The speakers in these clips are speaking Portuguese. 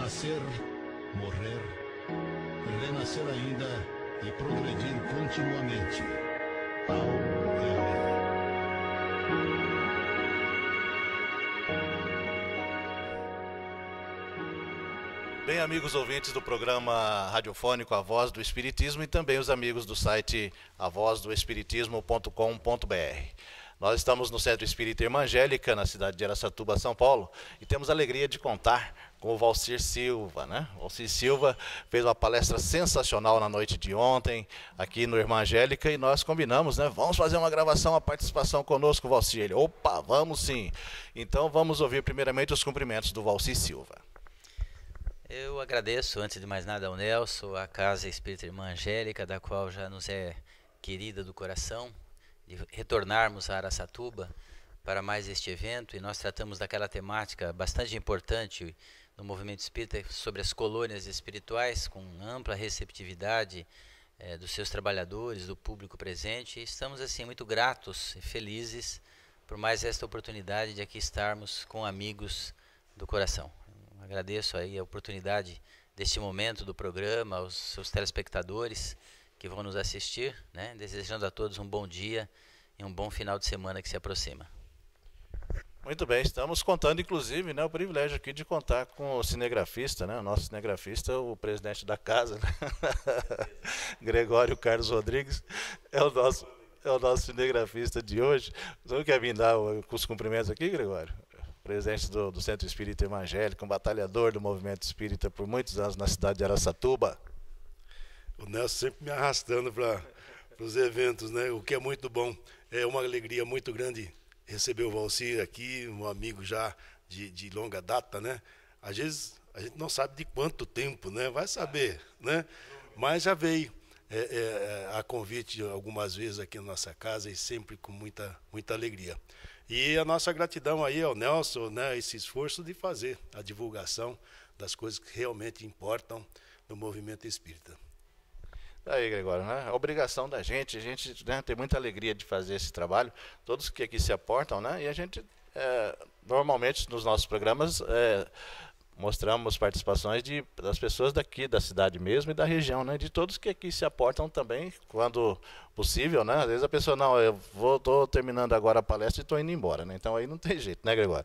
Nascer, morrer, renascer ainda e progredir continuamente. Ao Ele. Bem, amigos ouvintes do programa radiofônico A Voz do Espiritismo e também os amigos do site avozdoespiritismo.com.br. Nós estamos no Centro Espírita Irmã Angélica, na cidade de Araçatuba, São Paulo, e temos a alegria de contar com o Valcir Silva, né? O Valcir Silva fez uma palestra sensacional na noite de ontem, aqui no Irmã Angélica, e nós combinamos, né? Vamos fazer uma gravação, a participação conosco, Valcir. Ele, opa, vamos sim. Então vamos ouvir primeiramente os cumprimentos do Valcir Silva. Eu agradeço, antes de mais nada, ao Nelson, à Casa Espírita Irmã Angélica, da qual já nos é querida do coração, de retornarmos a Araçatuba para mais este evento, e nós tratamos daquela temática bastante importante no movimento espírita sobre as colônias espirituais, com ampla receptividade dos seus trabalhadores, do público presente, e estamos assim muito gratos e felizes por mais esta oportunidade de aqui estarmos com amigos do coração. Agradeço aí a oportunidade deste momento do programa, aos seus telespectadores que vão nos assistir, né? Desejando a todos um bom dia e um bom final de semana que se aproxima. Muito bem, estamos contando inclusive, né, o privilégio aqui de contar com o cinegrafista, né, o nosso cinegrafista, o presidente da casa, né? Gregório Carlos Rodrigues, é o nosso cinegrafista de hoje. Você quer vir dar os cumprimentos aqui, Gregório? Presidente do Centro Espírita Evangélico, um batalhador do movimento espírita por muitos anos na cidade de Araçatuba. O Nelson sempre me arrastando para os eventos, né? O que é muito bom. É uma alegria muito grande receber o Valcir aqui, um amigo já de longa data, né? Às vezes a gente não sabe de quanto tempo, né? Vai saber, né? Mas já veio a convite algumas vezes aqui na nossa casa e sempre com muita alegria. E a nossa gratidão aí ao Nelson, né, esse esforço de fazer a divulgação das coisas que realmente importam no movimento espírita. Aí, Gregório, né? A obrigação da gente, a gente, né, tem muita alegria de fazer esse trabalho, todos que aqui se aportam, né? E a gente, normalmente, nos nossos programas, mostramos participações das pessoas daqui, da cidade mesmo e da região, né? De todos que aqui se aportam também, quando possível, né? Às vezes a pessoa, não, estou terminando agora a palestra e estou indo embora, né? Então aí não tem jeito, né, Gregório?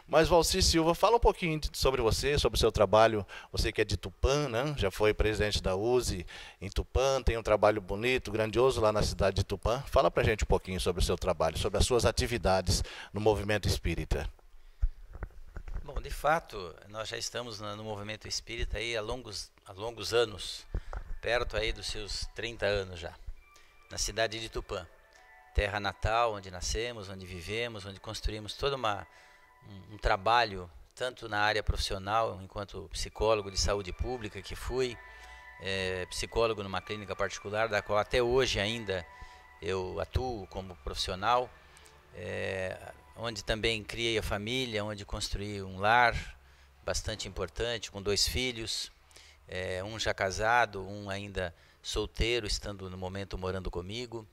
Mas, Valcir Silva, fala um pouquinho sobre você, sobre o seu trabalho. Você que é de Tupã, né? Já foi presidente da USE em Tupã, tem um trabalho bonito, grandioso lá na cidade de Tupã. Fala pra gente um pouquinho sobre o seu trabalho, sobre as suas atividades no movimento espírita. Bom, de fato, nós já estamos no movimento espírita aí há longos anos, perto aí dos seus 30 anos já, na cidade de Tupã, terra natal, onde nascemos, onde vivemos, onde construímos todo um trabalho, tanto na área profissional, enquanto psicólogo de saúde pública que fui, psicólogo numa clínica particular, da qual até hoje ainda eu atuo como profissional, onde também criei a família, onde construí um lar bastante importante, com 2 filhos, um já casado, um ainda solteiro, estando no momento morando comigo.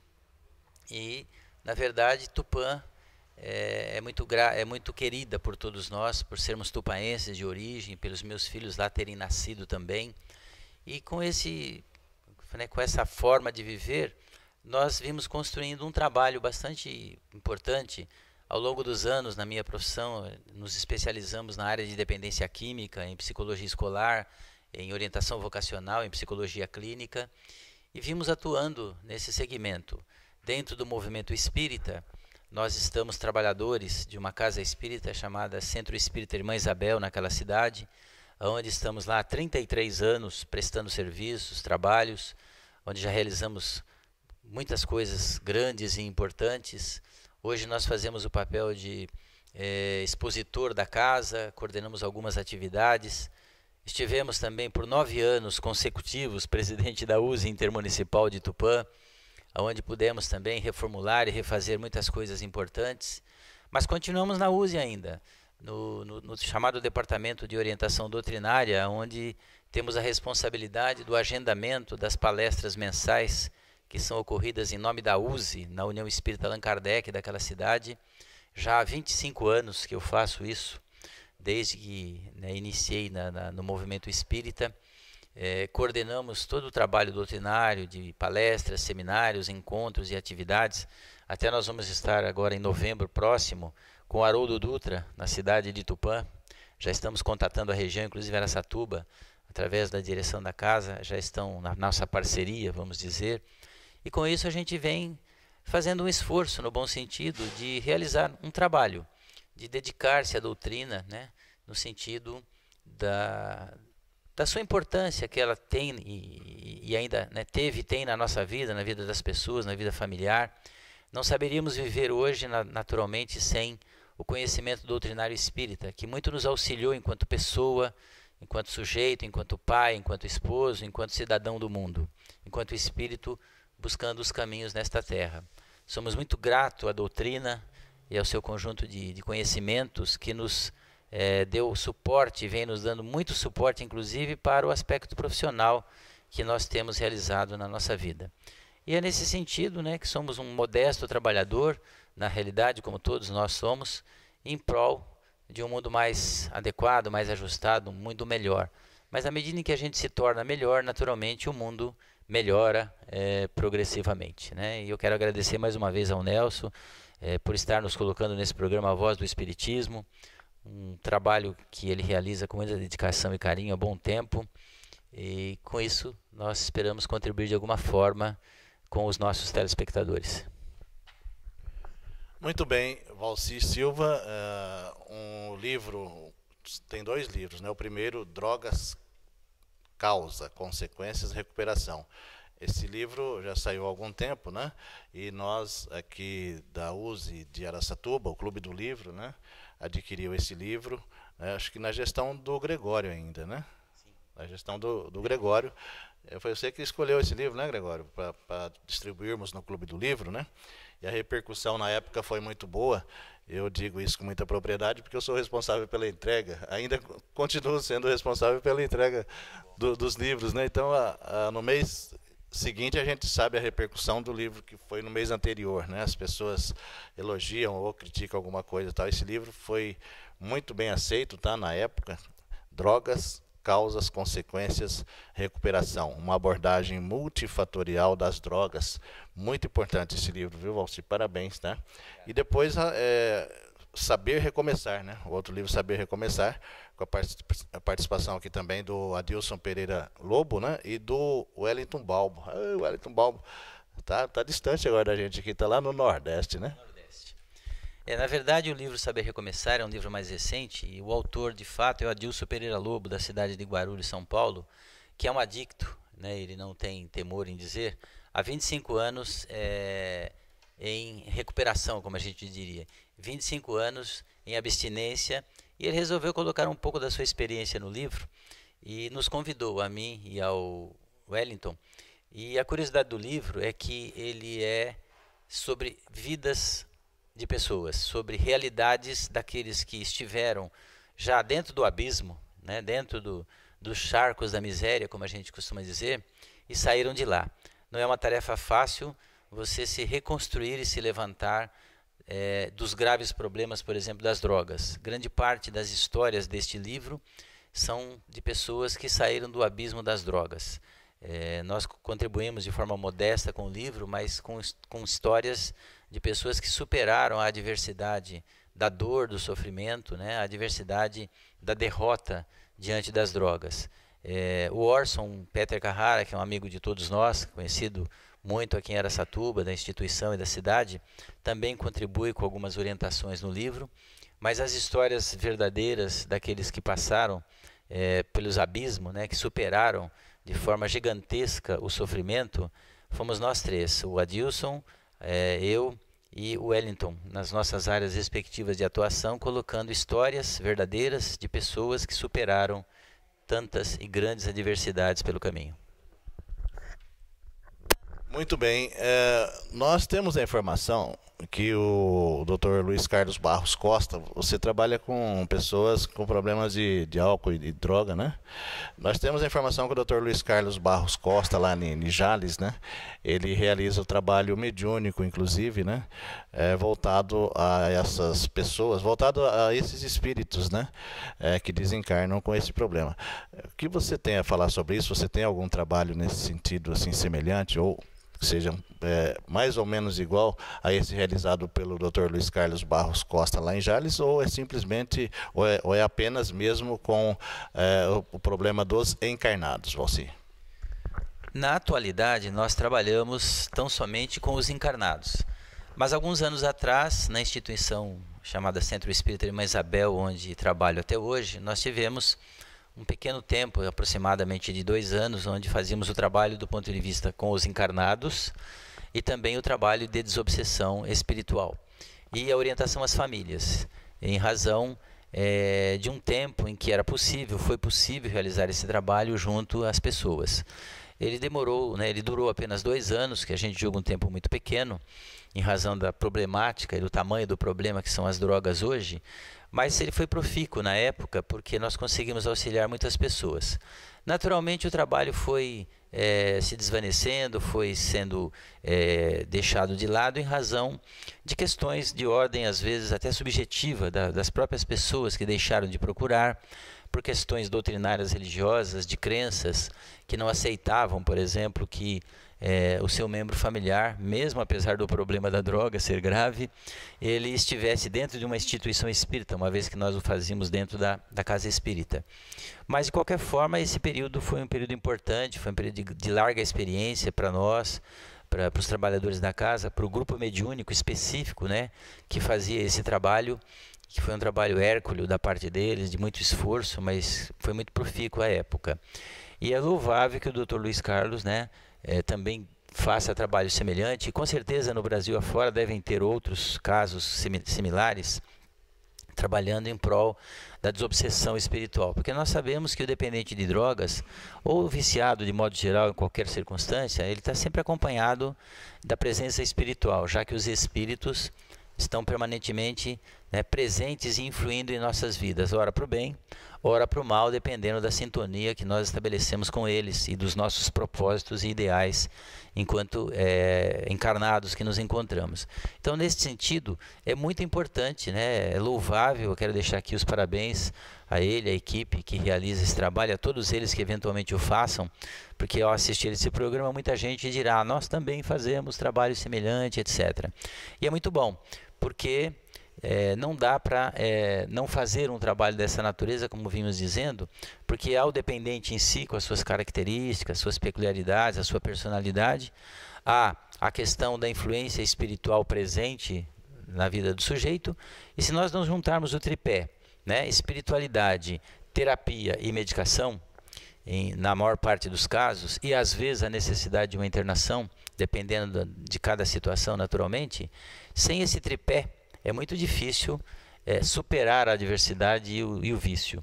E, na verdade, Tupã é muito querida por todos nós, por sermos tupaenses de origem, pelos meus filhos lá terem nascido também. E com essa forma de viver, nós vimos construindo um trabalho bastante importante. Ao longo dos anos, na minha profissão, nos especializamos na área de dependência química, em psicologia escolar, em orientação vocacional, em psicologia clínica, e vimos atuando nesse segmento. Dentro do movimento espírita, nós estamos trabalhadores de uma casa espírita chamada Centro Espírita Irmã Isabel, naquela cidade, onde estamos lá há 33 anos prestando serviços, trabalhos, onde já realizamos muitas coisas grandes e importantes. Hoje nós fazemos o papel de expositor da casa, coordenamos algumas atividades. Estivemos também por 9 anos consecutivos presidente da USE Intermunicipal de Tupã, onde pudemos também reformular e refazer muitas coisas importantes. Mas continuamos na USE ainda, no chamado Departamento de Orientação Doutrinária, onde temos a responsabilidade do agendamento das palestras mensais que são ocorridas em nome da USE, na União Espírita Allan Kardec daquela cidade. Já há 25 anos que eu faço isso, desde que, né, iniciei no movimento espírita. Coordenamos todo o trabalho doutrinário de palestras, seminários, encontros e atividades. Até nós vamos estar agora em novembro próximo com Haroldo Dutra, na cidade de Tupã. Já estamos contatando a região, inclusive Araçatuba, através da direção da casa, já estão na nossa parceria, vamos dizer. E com isso a gente vem fazendo um esforço, no bom sentido, de realizar um trabalho, de dedicar-se à doutrina, né, no sentido da sua importância que ela tem e ainda, né, teve e tem na nossa vida, na vida das pessoas, na vida familiar. Não saberíamos viver hoje naturalmente sem o conhecimento doutrinário espírita, que muito nos auxiliou enquanto pessoa, enquanto sujeito, enquanto pai, enquanto esposo, enquanto cidadão do mundo, enquanto espírito buscando os caminhos nesta terra. Somos muito gratos à doutrina e ao seu conjunto de conhecimentos que nos deu suporte, vem nos dando muito suporte, inclusive para o aspecto profissional que nós temos realizado na nossa vida. E é nesse sentido, né, que somos um modesto trabalhador, na realidade, como todos nós somos, em prol de um mundo mais adequado, mais ajustado, um mundo melhor. Mas à medida em que a gente se torna melhor, naturalmente o mundo melhora progressivamente, né? E eu quero agradecer mais uma vez ao Nelson por estar nos colocando nesse programa A Voz do Espiritismo, um trabalho que ele realiza com muita dedicação e carinho há bom tempo, e com isso nós esperamos contribuir de alguma forma com os nossos telespectadores. Muito bem, Valci Silva, um livro, tem 2 livros, né? O primeiro, Drogas, Causa, Consequências e Recuperação. Esse livro já saiu há algum tempo, né? E nós aqui da USE de Araçatuba, o Clube do Livro, né, adquiriu esse livro, né, acho que na gestão do Gregório ainda, né? Sim. Na gestão do Gregório. Foi você que escolheu esse livro, né, Gregório, para distribuirmos no Clube do Livro, né? E a repercussão na época foi muito boa. Eu digo isso com muita propriedade porque eu sou responsável pela entrega, ainda continuo sendo responsável pela entrega dos livros, né? Então, no mês seguinte a gente sabe a repercussão do livro que foi no mês anterior, né? As pessoas elogiam ou criticam alguma coisa e tal. Esse livro foi muito bem aceito, tá? Na época, Drogas, Causas, Consequências, Recuperação, uma abordagem multifatorial das drogas. Muito importante esse livro, viu, Valci? Parabéns, tá? E depois Saber Recomeçar, né? O outro livro, Saber Recomeçar, com a participação aqui também do Adilson Pereira Lobo, né? E do Wellington Balbo. O Wellington Balbo tá distante agora da gente aqui, tá lá no Nordeste, né? Na verdade, o livro Saber Recomeçar é um livro mais recente, e o autor, de fato, é o Adilson Pereira Lobo, da cidade de Guarulhos, São Paulo, que é um adicto, né? Ele não tem temor em dizer, há 25 anos em recuperação, como a gente diria, 25 anos em abstinência, e ele resolveu colocar um pouco da sua experiência no livro, e nos convidou, a mim e ao Wellington. E a curiosidade do livro é que ele é sobre vidas de pessoas, sobre realidades daqueles que estiveram já dentro do abismo, né, dentro dos charcos da miséria, como a gente costuma dizer, e saíram de lá. Não é uma tarefa fácil você se reconstruir e se levantar dos graves problemas, por exemplo, das drogas. Grande parte das histórias deste livro são de pessoas que saíram do abismo das drogas. Nós contribuímos de forma modesta com o livro, mas com histórias de pessoas que superaram a adversidade da dor, do sofrimento, né, a adversidade da derrota diante das drogas. O Orson Peter Carrara, que é um amigo de todos nós, conhecido muito aqui em Araçatuba, da instituição e da cidade, também contribui com algumas orientações no livro, mas as histórias verdadeiras daqueles que passaram pelos abismos, né, que superaram de forma gigantesca o sofrimento, fomos nós 3, o Adilson, eu e o Wellington, nas nossas áreas respectivas de atuação, colocando histórias verdadeiras de pessoas que superaram tantas e grandes adversidades pelo caminho. Muito bem, nós temos a informação que o Dr. Luiz Carlos Barros Costa, você trabalha com pessoas com problemas de álcool e droga, né? Nós temos a informação que o Dr. Luiz Carlos Barros Costa, lá em Jales, né? Ele realiza o trabalho mediúnico, inclusive, né? Voltado a essas pessoas, voltado a esses espíritos, né? Que desencarnam com esse problema. O que você tem a falar sobre isso? Você tem algum trabalho nesse sentido, assim, semelhante, ou que seja mais ou menos igual a esse realizado pelo Dr. Luiz Carlos Barros Costa lá em Jales, ou é simplesmente, ou é apenas mesmo com o problema dos encarnados, Valci? Na atualidade, nós trabalhamos tão somente com os encarnados. Mas alguns anos atrás, na instituição chamada Centro Espírita Irmã Isabel, onde trabalho até hoje, nós tivemos um pequeno tempo, aproximadamente de 2 anos, onde fazíamos o trabalho do ponto de vista com os encarnados e também o trabalho de desobsessão espiritual e a orientação às famílias, em razão de um tempo em que foi possível realizar esse trabalho junto às pessoas. Ele demorou, ele durou apenas 2 anos, que a gente julga um tempo muito pequeno, em razão da problemática e do tamanho do problema que são as drogas hoje, mas ele foi profícuo na época porque nós conseguimos auxiliar muitas pessoas. Naturalmente o trabalho foi se desvanecendo, foi sendo deixado de lado em razão de questões de ordem, às vezes até subjetiva, das próprias pessoas que deixaram de procurar, por questões doutrinárias religiosas, de crenças, que não aceitavam, por exemplo, que o seu membro familiar, mesmo apesar do problema da droga ser grave, ele estivesse dentro de uma instituição espírita, uma vez que nós o fazíamos dentro da casa espírita. Mas, de qualquer forma, esse período foi um período importante, foi um período de larga experiência para nós, para os trabalhadores da casa, para o grupo mediúnico específico, que fazia esse trabalho, que foi um trabalho hércules da parte deles, de muito esforço, mas foi muito profícuo à época. E é louvável que o Dr. Luiz Carlos, também faça trabalho semelhante, e com certeza no Brasil afora devem ter outros casos similares, trabalhando em prol da desobsessão espiritual, porque nós sabemos que o dependente de drogas, ou o viciado de modo geral em qualquer circunstância, ele está sempre acompanhado da presença espiritual, já que os espíritos estão permanentemente presentes e influindo em nossas vidas, ora para o bem, ora para o mal, dependendo da sintonia que nós estabelecemos com eles e dos nossos propósitos e ideais enquanto encarnados que nos encontramos. Então, nesse sentido, é muito importante, é louvável, eu quero deixar aqui os parabéns a ele, a equipe que realiza esse trabalho, a todos eles que eventualmente o façam, porque ao assistir esse programa, muita gente dirá, nós também fazemos trabalho semelhante, etc. E é muito bom, porque não dá para não fazer um trabalho dessa natureza, como vimos dizendo, porque há o dependente em si, com as suas características, suas peculiaridades, a sua personalidade, há a questão da influência espiritual presente na vida do sujeito, e se nós não juntarmos o tripé, espiritualidade, terapia e medicação, na maior parte dos casos, e às vezes a necessidade de uma internação, dependendo de cada situação naturalmente, sem esse tripé, é muito difícil superar a adversidade e o vício,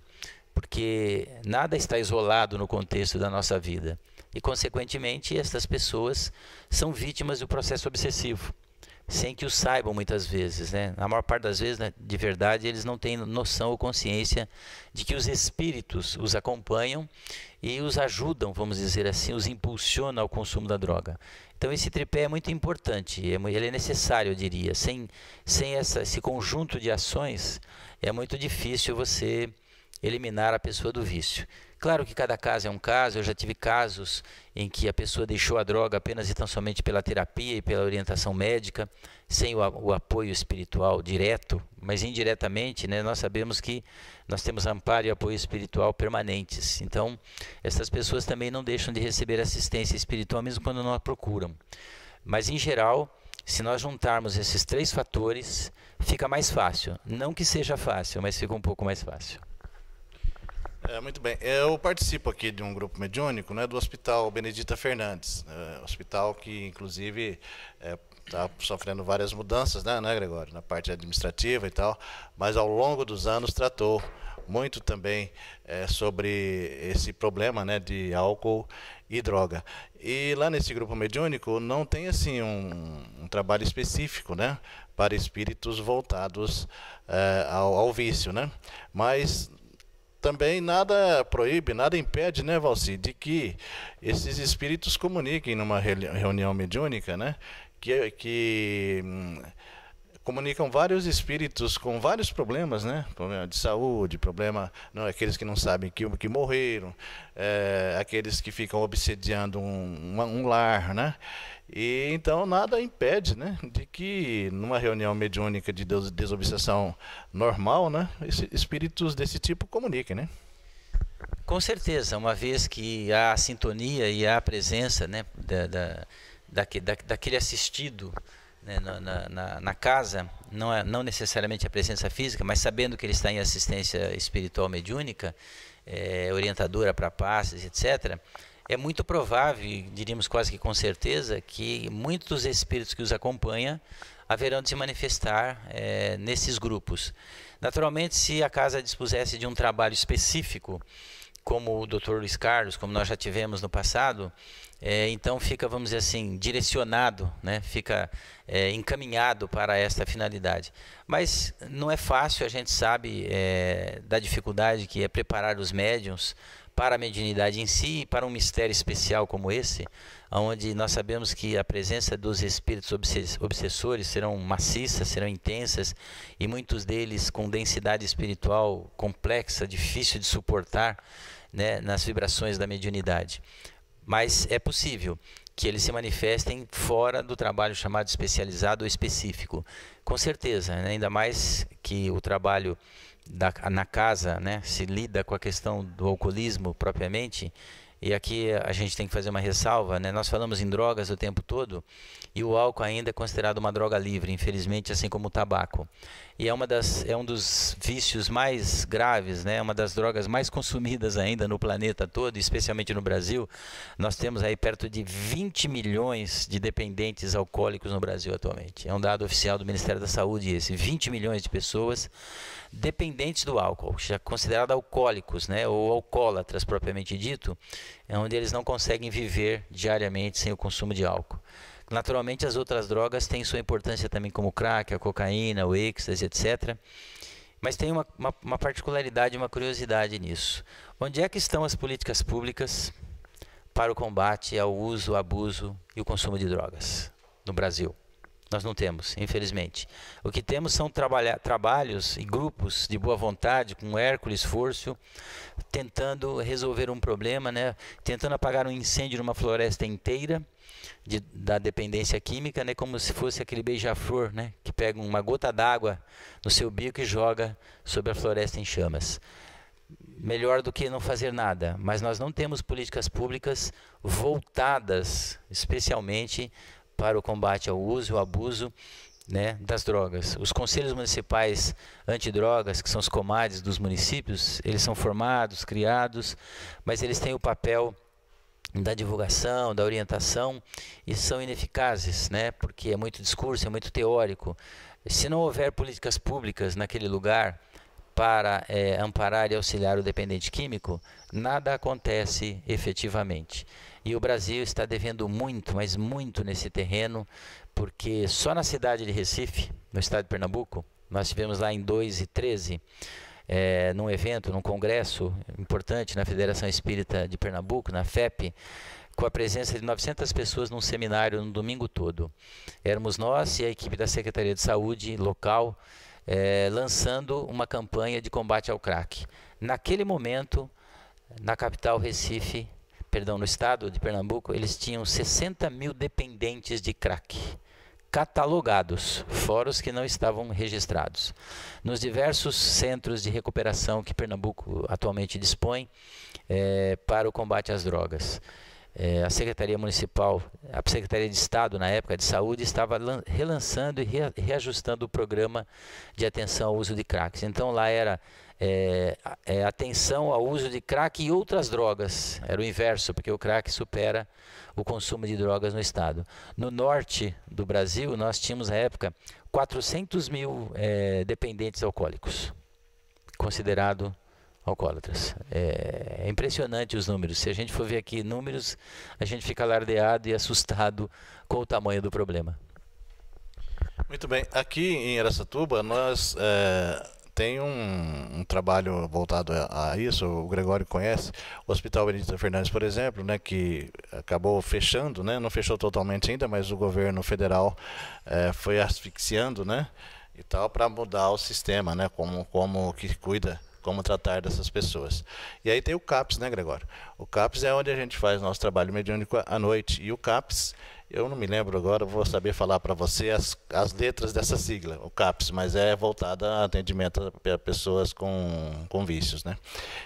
porque nada está isolado no contexto da nossa vida. E, consequentemente, estas pessoas são vítimas do processo obsessivo, sem que o saibam muitas vezes. Na maior parte das vezes, de verdade, eles não têm noção ou consciência de que os espíritos os acompanham e os ajudam, vamos dizer assim, os impulsionam ao consumo da droga. Então esse tripé é muito importante, ele é necessário, eu diria. Sem esse conjunto de ações, é muito difícil você eliminar a pessoa do vício. Claro que cada caso é um caso, eu já tive casos em que a pessoa deixou a droga apenas e tão somente pela terapia e pela orientação médica, sem o apoio espiritual direto, mas indiretamente, nós sabemos que nós temos amparo e apoio espiritual permanentes. Então, essas pessoas também não deixam de receber assistência espiritual, mesmo quando não a procuram. Mas, em geral, se nós juntarmos esses 3 fatores, fica mais fácil. Não que seja fácil, mas fica um pouco mais fácil. Muito bem. Eu participo aqui de um grupo mediúnico, do Hospital Benedita Fernandes, hospital que, inclusive, está sofrendo várias mudanças, né, Gregório, na parte administrativa e tal, mas ao longo dos anos tratou muito também sobre esse problema, de álcool e droga. E lá nesse grupo mediúnico não tem assim um trabalho específico, para espíritos voltados ao vício, né? Mas também nada proíbe, nada impede, né, Valci, de que esses espíritos comuniquem numa reunião mediúnica, né? Que comunicam vários espíritos com vários problemas, né? Problema de saúde, problema, não, aqueles que não sabem que morreram, aqueles que ficam obsediando um lar, né? E então nada impede, né, de que numa reunião mediúnica de desobsessão normal, né, espíritos desse tipo comuniquem, né? Com certeza, uma vez que há a sintonia e há a presença, né, daquele assistido, né, na casa, não necessariamente a presença física, mas sabendo que ele está em assistência espiritual mediúnica, orientadora para passes, etc., é muito provável, diríamos quase que com certeza, que muitos dos espíritos que os acompanham haverão de se manifestar nesses grupos. Naturalmente, se a casa dispusesse de um trabalho específico, como o Dr. Luiz Carlos, como nós já tivemos no passado, então fica, vamos dizer assim, direcionado, né? Fica encaminhado para esta finalidade. Mas não é fácil, a gente sabe da dificuldade que é preparar os médiuns para a mediunidade em si e para um mistério especial como esse, onde nós sabemos que a presença dos espíritos obsessores serão maciças, serão intensas, e muitos deles com densidade espiritual complexa, difícil de suportar, né, nas vibrações da mediunidade. Mas é possível que eles se manifestem fora do trabalho chamado especializado ou específico. Com certeza, né? Ainda mais que o trabalho na casa, né, se lida com a questão do alcoolismo propriamente. E aqui a gente tem que fazer uma ressalva, né? Nós falamos em drogas o tempo todo, e o álcool ainda é considerado uma droga livre, infelizmente, assim como o tabaco. E é um dos vícios mais graves, né? Uma das drogas mais consumidas ainda no planeta todo, especialmente no Brasil. Nós temos aí perto de 20 milhões de dependentes alcoólicos no Brasil atualmente. É um dado oficial do Ministério da Saúde esse. 20 milhões de pessoas dependentes do álcool, já considerados alcoólicos, né? Ou alcoólatras propriamente dito, onde eles não conseguem viver diariamente sem o consumo de álcool. Naturalmente, as outras drogas têm sua importância também, como o crack, a cocaína, o êxtase, etc. Mas tem uma particularidade, uma curiosidade nisso. Onde é que estão as políticas públicas para o combate ao uso, abuso e o consumo de drogas no Brasil? Nós não temos, infelizmente. O que temos são trabalhos e grupos de boa vontade, com hércules esforço, tentando resolver um problema, né? Tentando apagar um incêndio numa floresta inteira da dependência química, né? Como se fosse aquele beija-flor, né? Que pega uma gota d'água no seu bico e joga sobre a floresta em chamas. Melhor do que não fazer nada, mas nós não temos políticas públicas voltadas especialmente para o combate ao uso e ao abuso, né, das drogas. Os conselhos municipais antidrogas, que são os COMADs dos municípios, eles são formados, criados, mas eles têm o papel da divulgação, da orientação, e são ineficazes, né, porque é muito discurso, é muito teórico. Se não houver políticas públicas naquele lugar para amparar e auxiliar o dependente químico, nada acontece efetivamente. E o Brasil está devendo muito, mas muito nesse terreno, porque só na cidade de Recife, no estado de Pernambuco, nós tivemos lá em 2013, num evento, num congresso importante na Federação Espírita de Pernambuco, na FEP, com a presença de 900 pessoas num seminário no domingo todo. Éramos nós e a equipe da Secretaria de Saúde local, lançando uma campanha de combate ao crack. Naquele momento, na capital Recife, no estado de Pernambuco, eles tinham 60 mil dependentes de crack, catalogados, fora os que não estavam registrados. Nos diversos centros de recuperação que Pernambuco atualmente dispõe para o combate às drogas. A Secretaria Municipal, a Secretaria de Estado, na época, de Saúde, estava relançando e reajustando o programa de atenção ao uso de cracks. Então, lá era atenção ao uso de crack e outras drogas. Era o inverso, porque o crack supera o consumo de drogas no estado. No norte do Brasil, nós tínhamos, na época, 400 mil dependentes alcoólicos, considerado alcoólatras. É impressionante os números. Se a gente for ver aqui números, a gente fica alardeado e assustado com o tamanho do problema. Muito bem. Aqui em Araçatuba, nós tem um trabalho voltado a isso, o Gregório conhece, o Hospital Benedito Fernandes, por exemplo, né, que acabou fechando, né, não fechou totalmente ainda, mas o governo federal foi asfixiando, né, e tal, para mudar o sistema, né, como que cuida, como tratar dessas pessoas. E aí tem o CAPS, né, Gregório? O CAPS é onde a gente faz nosso trabalho mediúnico à noite, e o CAPS, eu não me lembro agora, vou saber falar para você as letras dessa sigla, o CAPS, mas é voltada a atendimento a pessoas com vícios, né?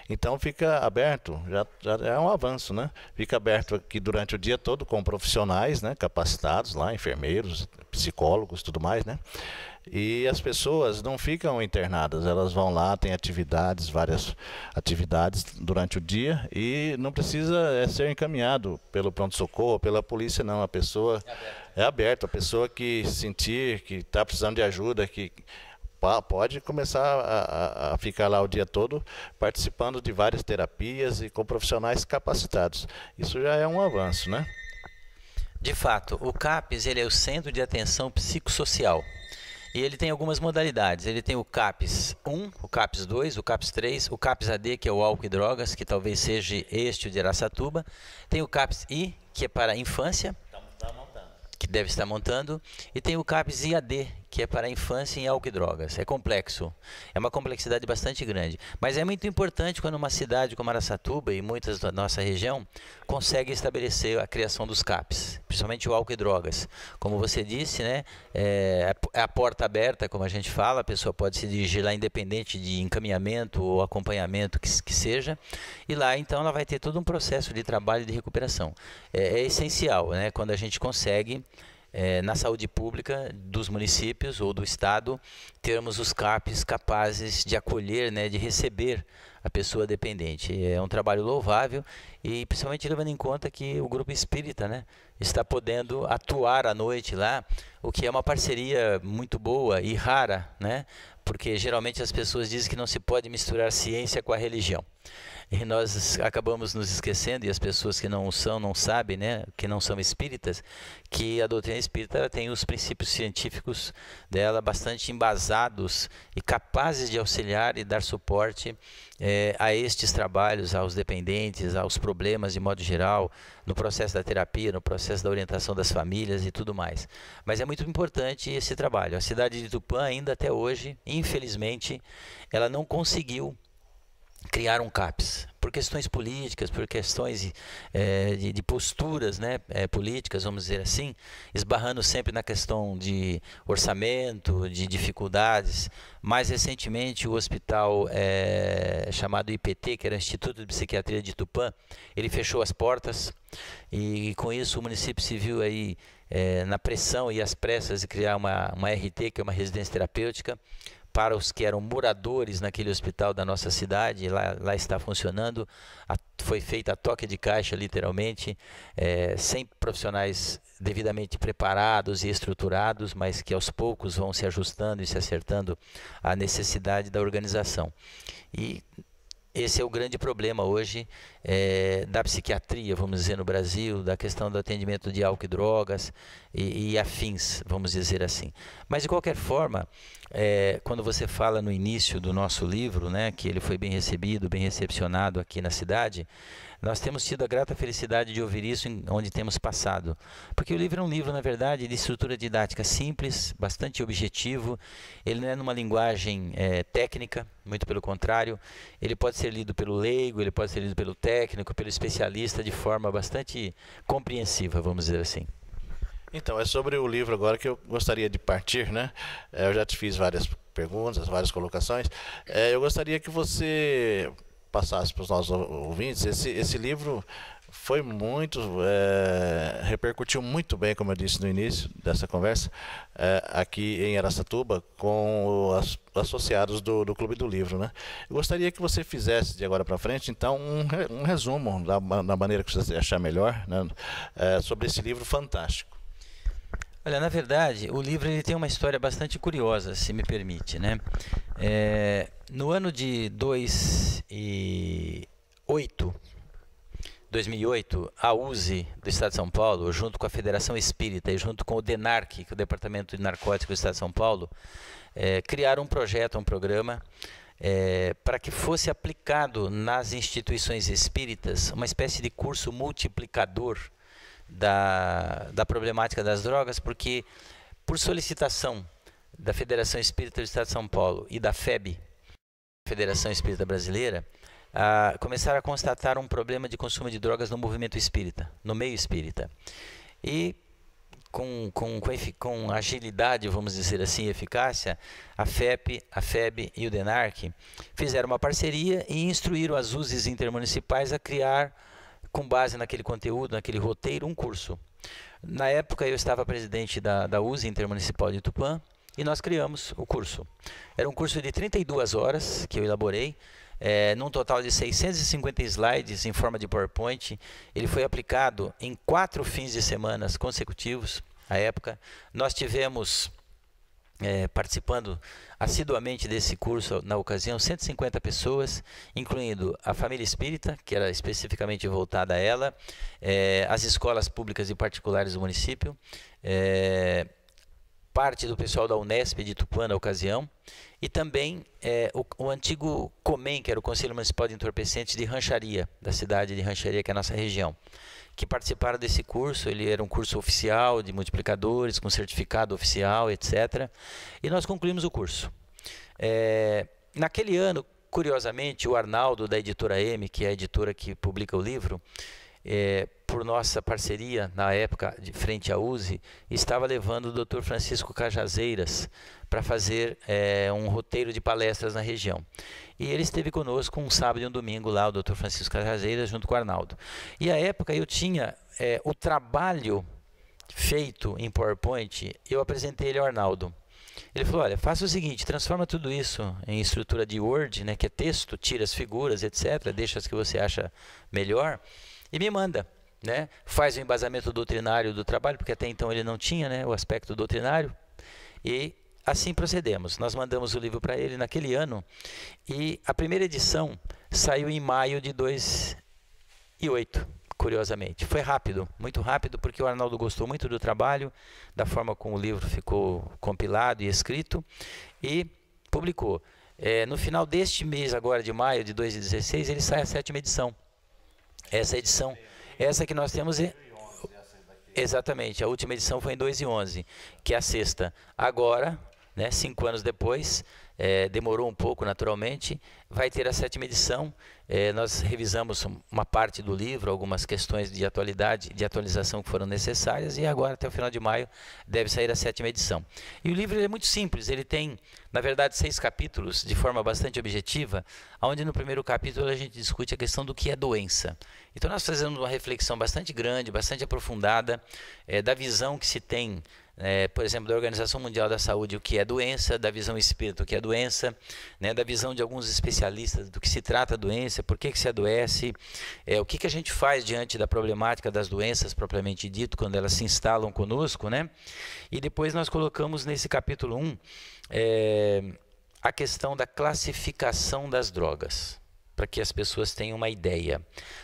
Então fica aberto, já é um avanço, né? Fica aberto aqui durante o dia todo com profissionais, né, capacitados lá, enfermeiros, psicólogos, tudo mais, né? E as pessoas não ficam internadas, elas vão lá, tem atividades, várias atividades durante o dia e não precisa ser encaminhado pelo pronto-socorro, pela polícia, não. A pessoa é aberta, a pessoa que sentir que está precisando de ajuda, que pode começar a ficar lá o dia todo participando de várias terapias e com profissionais capacitados. Isso já é um avanço, né? De fato, o CAPS ele é o Centro de Atenção Psicossocial. E ele tem algumas modalidades. Ele tem o CAPS 1, o CAPS 2, o CAPS 3, o CAPS AD, que é o álcool e drogas, que talvez seja este o de Araçatuba. Tem o CAPS I, que é para a infância, que deve estar montando. E tem o CAPS IAD, que é para a infância em álcool e drogas. É complexo. É uma complexidade bastante grande. Mas é muito importante quando uma cidade como Araçatuba e muitas da nossa região consegue estabelecer a criação dos CAPs, principalmente o álcool e drogas. Como você disse, né, é a porta aberta, como a gente fala, a pessoa pode se dirigir lá independente de encaminhamento ou acompanhamento que seja, e lá então ela vai ter todo um processo de trabalho e de recuperação. É essencial, né, quando a gente consegue na saúde pública dos municípios ou do estado, termos os CAPs capazes de acolher, né, de receber a pessoa dependente. É um trabalho louvável e principalmente levando em conta que o grupo espírita, né, está podendo atuar à noite lá, o que é uma parceria muito boa e rara, né, porque geralmente as pessoas dizem que não se pode misturar ciência com a religião. E nós acabamos nos esquecendo, e as pessoas que não sabem, né, que não são espíritas, que a doutrina espírita ela tem os princípios científicos dela bastante embasados e capazes de auxiliar e dar suporte a estes trabalhos, aos dependentes, aos problemas de modo geral, no processo da terapia, no processo da orientação das famílias e tudo mais. Mas é muito importante esse trabalho. A cidade de Tupã ainda até hoje, infelizmente, ela não conseguiu criar um CAPS, por questões políticas, por questões de posturas, né, políticas, vamos dizer assim, esbarrando sempre na questão de orçamento, de dificuldades. Mais recentemente, o hospital chamado IPT, que era o Instituto de Psiquiatria de Tupã, ele fechou as portas e com isso o município se viu aí na pressão e às pressas de criar uma RT, que é uma residência terapêutica, para os que eram moradores naquele hospital da nossa cidade. Lá está funcionando, foi feita a toque de caixa literalmente, sem profissionais devidamente preparados e estruturados, mas que aos poucos vão se ajustando e se acertando à necessidade da organização. E esse é o grande problema hoje da psiquiatria, vamos dizer, no Brasil, da questão do atendimento de álcool e drogas e afins, vamos dizer assim. Mas, de qualquer forma, quando você fala no início do nosso livro, né, que ele foi bem recebido, bem recepcionado aqui na cidade, nós temos tido a grata felicidade de ouvir isso onde temos passado. Porque o livro é um livro, na verdade, de estrutura didática simples, bastante objetivo. Ele não é numa linguagem técnica, muito pelo contrário. Ele pode ser lido pelo leigo, ele pode ser lido pelo técnico, pelo especialista, de forma bastante compreensiva, vamos dizer assim. Então, é sobre o livro agora que eu gostaria de partir, né? Eu já te fiz várias perguntas, várias colocações. Eu gostaria que você passasse para os nossos ouvintes. Esse livro foi muito, repercutiu muito bem, como eu disse no início dessa conversa, aqui em Araçatuba, com os associados do Clube do Livro, né? Eu gostaria que você fizesse, de agora para frente, então, um resumo, da maneira que você achar melhor, né, sobre esse livro fantástico. Olha, na verdade, o livro ele tem uma história bastante curiosa, se me permite, né? No ano de 2008, 2008, a USE do Estado de São Paulo, junto com a Federação Espírita e junto com o DENARC, que é o Departamento de Narcóticos do Estado de São Paulo, criaram um projeto, um programa, para que fosse aplicado nas instituições espíritas uma espécie de curso multiplicador da problemática das drogas, porque por solicitação da Federação Espírita do Estado de São Paulo e da FEB, Federação Espírita Brasileira, começaram a constatar um problema de consumo de drogas no movimento espírita, no meio espírita. E com agilidade, vamos dizer assim, eficácia, a FEB e o DENARC fizeram uma parceria e instruíram as USEs intermunicipais a criar, com base naquele conteúdo, naquele roteiro, um curso. Na época eu estava presidente da USE Intermunicipal de Tupã e nós criamos o curso. Era um curso de 32 horas que eu elaborei, num total de 650 slides em forma de PowerPoint. Ele foi aplicado em 4 fins de semana consecutivos. À época, nós tivemos, participando assiduamente desse curso, na ocasião, 150 pessoas, incluindo a família espírita, que era especificamente voltada a ela, as escolas públicas e particulares do município, parte do pessoal da Unesp de Tupã na ocasião, e também o antigo COMEN, que era o Conselho Municipal de Entorpecentes de Rancharia, da cidade de Rancharia, que é a nossa região, que participaram desse curso. Ele era um curso oficial de multiplicadores, com certificado oficial, etc. E nós concluímos o curso. Naquele ano, curiosamente, o Arnaldo, da Editora M, que é a editora que publica o livro, por nossa parceria, na época, de frente à USE, estava levando o Dr. Francisco Cajazeiras para fazer um roteiro de palestras na região. E ele esteve conosco um sábado e um domingo lá, o Dr. Francisco Cajazeiras, junto com o Arnaldo. E à época eu tinha o trabalho feito em PowerPoint, eu apresentei ele ao Arnaldo. Ele falou: olha, faça o seguinte, transforma tudo isso em estrutura de Word, né, que é texto, tira as figuras, etc., deixa as que você acha melhor, e me manda, né? Faz o embasamento doutrinário do trabalho, porque até então ele não tinha, né, o aspecto doutrinário, e assim procedemos. Nós mandamos o livro para ele naquele ano, e a primeira edição saiu em maio de 2008, curiosamente. Foi rápido, muito rápido, porque o Arnaldo gostou muito do trabalho, da forma como o livro ficou compilado e escrito, e publicou. No final deste mês, agora de maio de 2016, ele sai a 7ª edição. Essa edição, essa que nós temos exatamente, a última edição foi em 2011, que é a 6ª. Agora, né, 5 anos depois, demorou um pouco naturalmente, vai ter a 7ª edição. Nós revisamos uma parte do livro, algumas questões de atualidade, de atualização que foram necessárias, e agora até o final de maio deve sair a 7ª edição. E o livro é muito simples, ele tem, na verdade, 6 capítulos, de forma bastante objetiva, onde no primeiro capítulo a gente discute a questão do que é doença. Então nós fazemos uma reflexão bastante grande, bastante aprofundada, da visão que se tem, por exemplo, da Organização Mundial da Saúde, o que é doença, da visão espírita, o que é doença, né, da visão de alguns especialistas do que se trata a doença, por que se adoece, o que a gente faz diante da problemática das doenças propriamente dito, quando elas se instalam conosco, né? E depois nós colocamos nesse capítulo 1 a questão da classificação das drogas, para que as pessoas tenham uma ideia.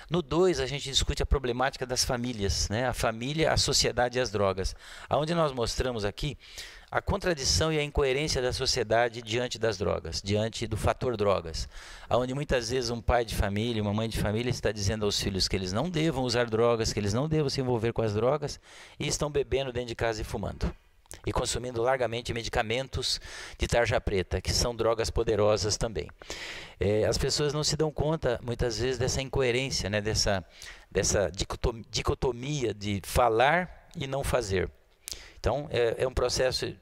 No 2, a gente discute a problemática das famílias, né? A família, a sociedade e as drogas, onde nós mostramos aqui a contradição e a incoerência da sociedade diante das drogas, diante do fator drogas, onde muitas vezes um pai de família, uma mãe de família está dizendo aos filhos que eles não devam usar drogas, que eles não devam se envolver com as drogas, e estão bebendo dentro de casa e fumando. E consumindo largamente medicamentos de tarja preta, que são drogas poderosas também. As pessoas não se dão conta, muitas vezes, dessa incoerência, né? dessa dicotomia de falar e não fazer. Então, é um processo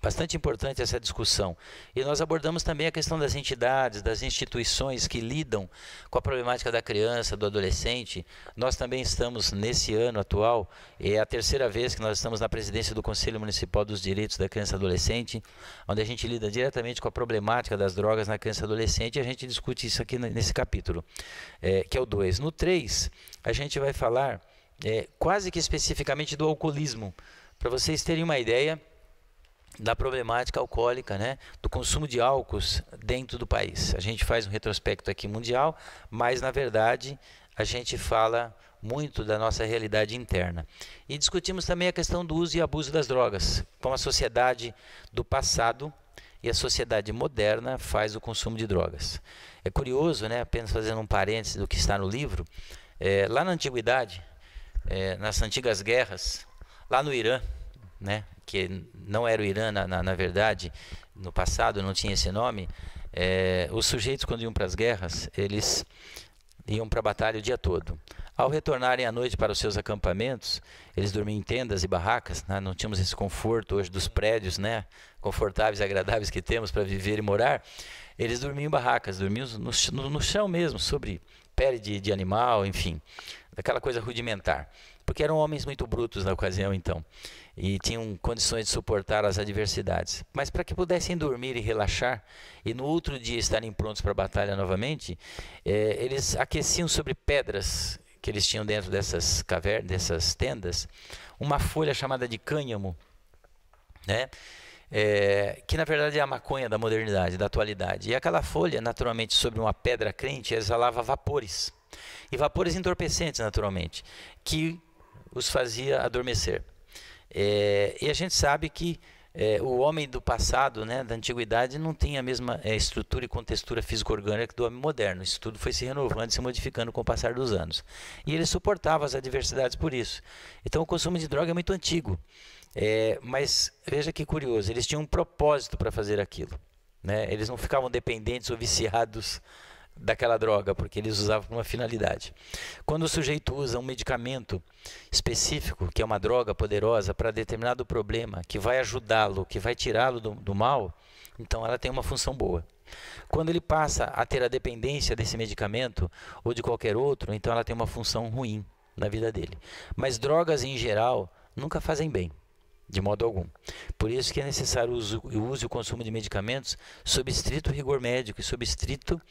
bastante importante essa discussão. E nós abordamos também a questão das entidades, das instituições que lidam com a problemática da criança, do adolescente. Nós também estamos, nesse ano atual, é a 3ª vez que nós estamos na presidência do Conselho Municipal dos Direitos da Criança e Adolescente, onde a gente lida diretamente com a problemática das drogas na criança e adolescente, e a gente discute isso aqui nesse capítulo, que é o 2. No 3, a gente vai falar quase que especificamente do alcoolismo, para vocês terem uma ideia da problemática alcoólica, né, do consumo de álcools dentro do país. A gente faz um retrospecto aqui mundial, mas na verdade a gente fala muito da nossa realidade interna. E discutimos também a questão do uso e abuso das drogas, como a sociedade do passado e a sociedade moderna faz o consumo de drogas. É curioso, né, apenas fazendo um parênteses do que está no livro, lá na antiguidade, nas antigas guerras, lá no Irã, né, que não era o Irã na verdade, no passado não tinha esse nome, os sujeitos quando iam para as guerras, eles iam para a batalha o dia todo. Ao retornarem à noite para os seus acampamentos, eles dormiam em tendas e barracas, né? Não tínhamos esse conforto hoje dos prédios, né, confortáveis e agradáveis que temos para viver e morar. Eles dormiam em barracas, dormiam no chão mesmo, sobre pele de animal, enfim, daquela coisa rudimentar. Porque eram homens muito brutos na ocasião, então, e tinham condições de suportar as adversidades. Mas para que pudessem dormir e relaxar, e no outro dia estarem prontos para a batalha novamente, eles aqueciam sobre pedras que eles tinham dentro dessas cavernas, dessas tendas, uma folha chamada de cânhamo, né? Que na verdade é a maconha da modernidade, da atualidade. E aquela folha, naturalmente, sobre uma pedra quente, exalava vapores. E vapores entorpecentes, naturalmente, que os fazia adormecer. E a gente sabe que o homem do passado, né, da antiguidade, não tem a mesma estrutura e contextura físico-orgânica do homem moderno. Isso tudo foi se renovando e se modificando com o passar dos anos. E ele suportava as adversidades por isso. Então o consumo de droga é muito antigo. Mas veja que curioso, eles tinham um propósito para fazer aquilo, né? Eles não ficavam dependentes ou viciados daquela droga, porque eles usavam para uma finalidade. Quando o sujeito usa um medicamento específico, que é uma droga poderosa para determinado problema, que vai ajudá-lo, que vai tirá-lo do mal, então ela tem uma função boa. Quando ele passa a ter a dependência desse medicamento ou de qualquer outro, então ela tem uma função ruim na vida dele. Mas drogas em geral nunca fazem bem, de modo algum. Por isso que é necessário o uso e o consumo de medicamentos sob estrito rigor médico e sob estrito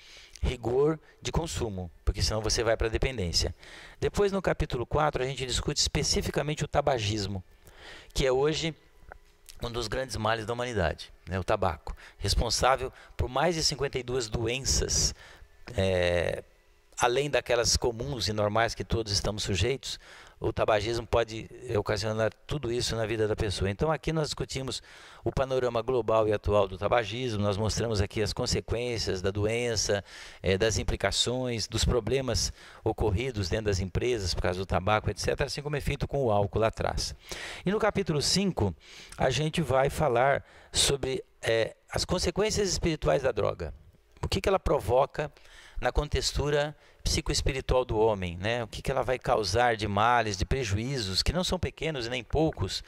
rigor de consumo, porque senão você vai para a dependência. Depois, no capítulo 4, a gente discute especificamente o tabagismo, que é hoje um dos grandes males da humanidade, né? O tabaco, responsável por mais de 52 doenças, além daquelas comuns e normais que todos estamos sujeitos. O tabagismo pode ocasionar tudo isso na vida da pessoa. Então aqui nós discutimos o panorama global e atual do tabagismo, nós mostramos aqui as consequências da doença, das implicações, dos problemas ocorridos dentro das empresas por causa do tabaco, etc., assim como é feito com o álcool lá atrás. E no capítulo 5, a gente vai falar sobre as consequências espirituais da droga. O que ela provoca na contextura psicoespiritual do homem, né? O que ela vai causar de males, de prejuízos, que não são pequenos e nem poucos,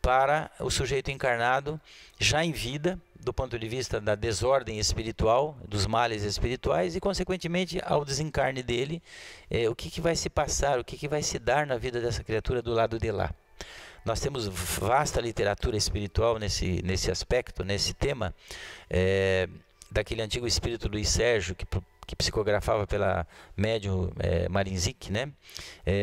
para o sujeito encarnado, já em vida, do ponto de vista da desordem espiritual, dos males espirituais, e consequentemente ao desencarne dele, o que vai se passar, o que vai se dar na vida dessa criatura do lado de lá. Nós temos vasta literatura espiritual nesse aspecto, nesse tema, daquele antigo espírito Luiz Sérgio, que psicografava pela médium Marinzik, né?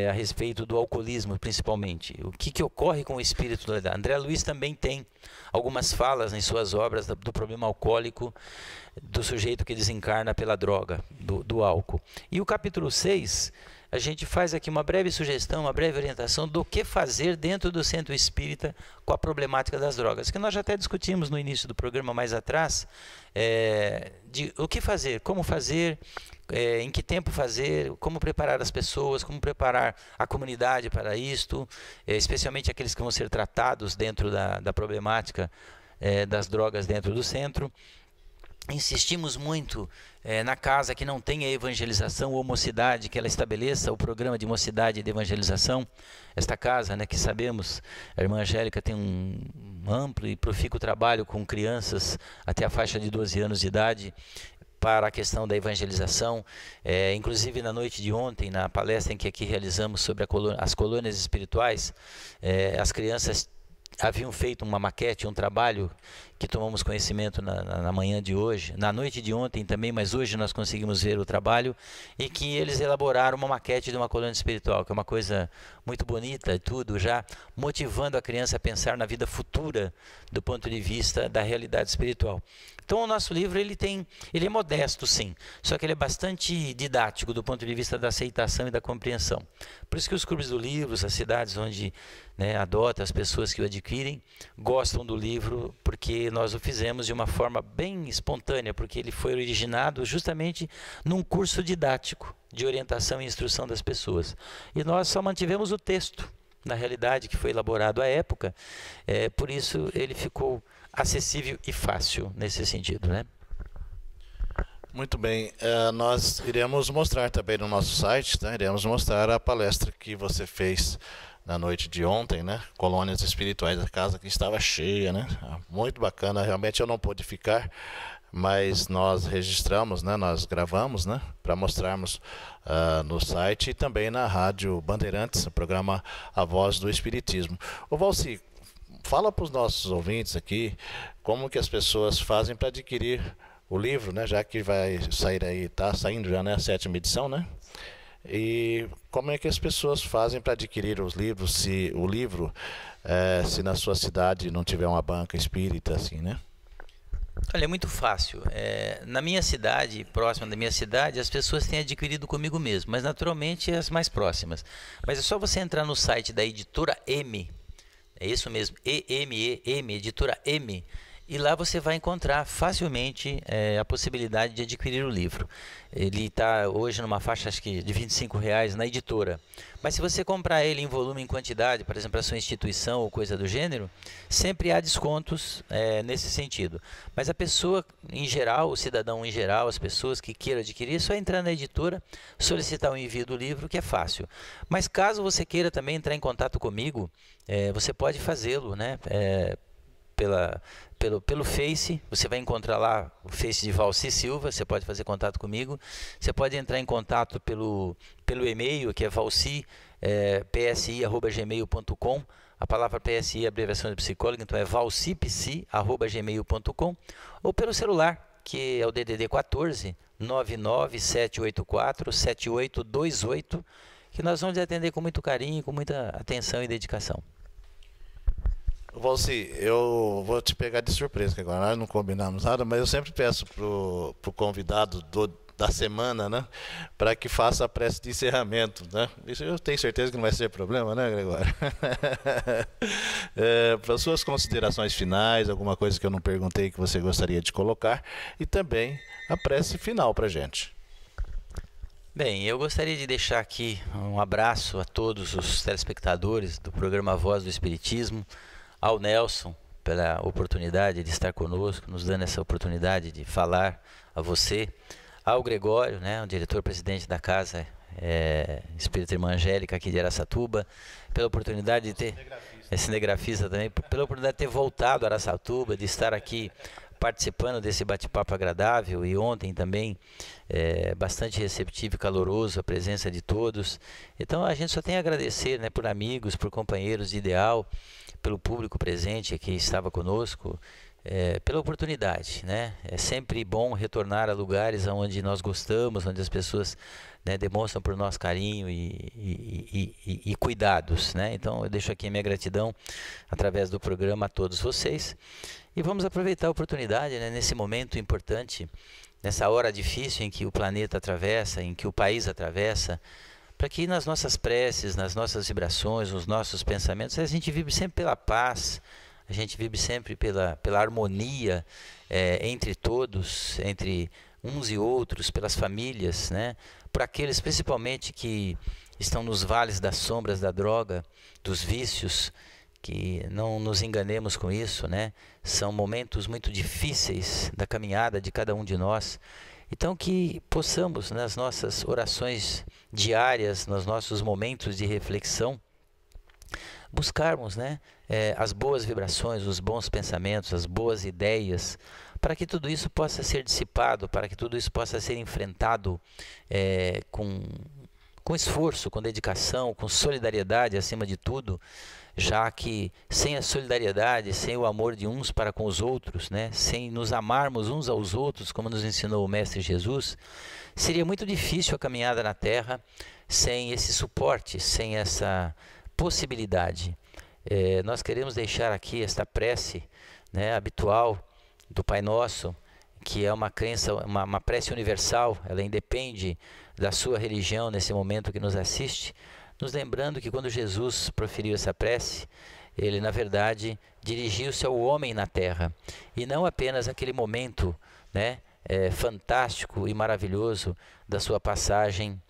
A respeito do alcoolismo, principalmente. O que ocorre com o espírito? André Luiz também tem algumas falas em suas obras do problema alcoólico do sujeito que desencarna pela droga, do álcool. E o capítulo 6, a gente faz aqui uma breve sugestão, uma breve orientação do que fazer dentro do centro espírita com a problemática das drogas, que nós já até discutimos no início do programa mais atrás, de o que fazer, como fazer, em que tempo fazer, como preparar as pessoas, como preparar a comunidade para isto, especialmente aqueles que vão ser tratados dentro da problemática das drogas dentro do centro. Insistimos muito na casa que não tenha evangelização ou mocidade, que ela estabeleça o programa de mocidade e de evangelização. Esta casa, né, que sabemos, a irmã Angélica tem um amplo e profícuo trabalho com crianças até a faixa de 12 anos de idade, para a questão da evangelização. Inclusive na noite de ontem, na palestra em que aqui realizamos sobre as colônias espirituais, as crianças haviam feito uma maquete, um trabalho que tomamos conhecimento na manhã de hoje, na noite de ontem também, mas hoje nós conseguimos ver o trabalho, e que eles elaboraram uma maquete de uma colônia espiritual, que é uma coisa muito bonita e tudo, já motivando a criança a pensar na vida futura do ponto de vista da realidade espiritual. Então o nosso livro ele é modesto, sim, só que ele é bastante didático do ponto de vista da aceitação e da compreensão. Por isso que os clubes do livro, as cidades onde, né, adotam as pessoas que o adquirem, gostam do livro, porque nós o fizemos de uma forma bem espontânea, porque ele foi originado justamente num curso didático de orientação e instrução das pessoas. E nós só mantivemos o texto, na realidade, que foi elaborado à época, por isso ele ficou acessível e fácil nesse sentido, né? Muito bem, nós iremos mostrar também no nosso site, né? Iremos mostrar a palestra que você fez na noite de ontem, né? Colônias Espirituais, da casa que estava cheia, né? Muito bacana, realmente eu não pude ficar, mas nós registramos, né? Nós gravamos, né? Para mostrarmos no site e também na Rádio Bandeirantes, o programa A Voz do Espiritismo. Ô Valci, fala para os nossos ouvintes aqui como que as pessoas fazem para adquirir o livro, né? Já que vai sair aí, está saindo já, né? A 7ª edição, né? E como é que as pessoas fazem para adquirir os livros, se o livro, se na sua cidade não tiver uma banca espírita, assim, né? Olha, é muito fácil. Na minha cidade, próxima da minha cidade, as pessoas têm adquirido comigo mesmo, mas naturalmente as mais próximas. Mas é só você entrar no site da Editora M, é isso mesmo, EMEM, Editora M, e lá você vai encontrar facilmente a possibilidade de adquirir o livro. Ele está hoje numa faixa, acho que de R$25 na editora. Mas se você comprar ele em volume, em quantidade, por exemplo, a sua instituição ou coisa do gênero, sempre há descontos nesse sentido. Mas a pessoa em geral, o cidadão em geral, as pessoas que queiram adquirir, é só entrar na editora, solicitar o envio do livro, que é fácil. Mas caso você queira também entrar em contato comigo, você pode fazê-lo, né? Pelo Face, você vai encontrar lá o Face de Valci Silva, você pode fazer contato comigo. Você pode entrar em contato pelo e-mail, que é valcipsi@gmail.com. A palavra PSI é a abreviação de psicólogo, então é valcipsi@gmail.com. Ou pelo celular, que é o DDD 14 99784 7828, que nós vamos atender com muito carinho, com muita atenção e dedicação. Valci, eu vou te pegar de surpresa, que agora nós não combinamos nada, mas eu sempre peço pro convidado da semana, né, para que faça a prece de encerramento, né? Isso eu tenho certeza que não vai ser problema, né, Gregório? Para suas considerações finais, alguma coisa que eu não perguntei que você gostaria de colocar, e também a prece final para a gente. Bem, eu gostaria de deixar aqui um abraço a todos os telespectadores do programa Voz do Espiritismo, ao Nelson pela oportunidade de estar conosco, nos dando essa oportunidade de falar a você, ao Gregório, né, o diretor-presidente da Casa Espírita Irmã Angélica aqui de Araçatuba, pela oportunidade de ter, cinegrafista também, pela oportunidade de ter voltado a Araçatuba, de estar aqui participando desse bate-papo agradável, e ontem também bastante receptivo e caloroso a presença de todos. Então a gente só tem a agradecer, né, por amigos, por companheiros de ideal, pelo público presente que estava conosco, pela oportunidade, né? É sempre bom retornar a lugares onde nós gostamos, onde as pessoas, né, demonstram por nós carinho e cuidados, né? Então eu deixo aqui a minha gratidão através do programa a todos vocês, e vamos aproveitar a oportunidade, né, nesse momento importante, nessa hora difícil em que o planeta atravessa, em que o país atravessa, para que nas nossas preces, nas nossas vibrações, nos nossos pensamentos, a gente vibre sempre pela paz, a gente vibre sempre pela harmonia entre todos, entre uns e outros, pelas famílias, né? Por aqueles principalmente que estão nos vales das sombras da droga, dos vícios, que não nos enganemos com isso, né? São momentos muito difíceis da caminhada de cada um de nós. Então que possamos, nas nossas orações diárias, nos nossos momentos de reflexão, buscarmos, né, as boas vibrações, os bons pensamentos, as boas ideias, para que tudo isso possa ser dissipado, para que tudo isso possa ser enfrentado com com esforço, com dedicação, com solidariedade acima de tudo, já que sem a solidariedade, sem o amor de uns para com os outros, né, sem nos amarmos uns aos outros, como nos ensinou o Mestre Jesus, seria muito difícil a caminhada na Terra sem esse suporte, sem essa possibilidade. Nós queremos deixar aqui esta prece, né, habitual do Pai Nosso, que é uma crença, uma prece universal, ela independe da sua religião nesse momento que nos assiste, nos lembrando que quando Jesus proferiu essa prece, ele na verdade dirigiu-se ao homem na terra, e não apenas aquele momento, né, fantástico e maravilhoso da sua passagem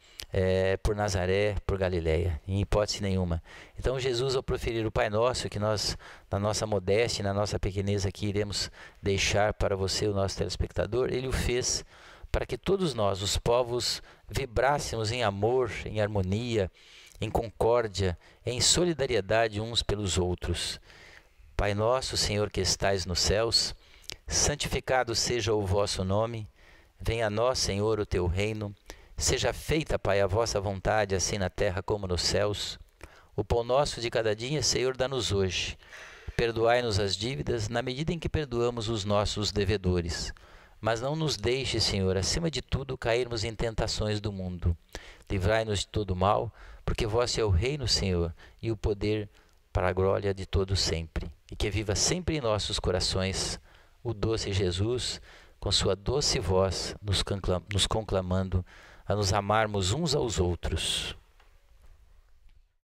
por Nazaré, por Galileia, em hipótese nenhuma. Então Jesus, ao proferir o Pai Nosso, que nós, na nossa modéstia, na nossa pequenez aqui, iremos deixar para você, o nosso telespectador, ele o fez para que todos nós, os povos, vibrássemos em amor, em harmonia, em concórdia, em solidariedade uns pelos outros. Pai nosso, Senhor que estais nos céus, santificado seja o vosso nome, venha a nós, Senhor, o teu reino, seja feita, Pai, a vossa vontade, assim na terra como nos céus. O pão nosso de cada dia, Senhor, dá-nos hoje. Perdoai-nos as dívidas, na medida em que perdoamos os nossos devedores. Mas não nos deixe, Senhor, acima de tudo, cairmos em tentações do mundo. Livrai-nos de todo mal, porque vosso é o reino, Senhor, e o poder para a glória de todos sempre. E que viva sempre em nossos corações o doce Jesus, com sua doce voz, nos conclamando a nos amarmos uns aos outros.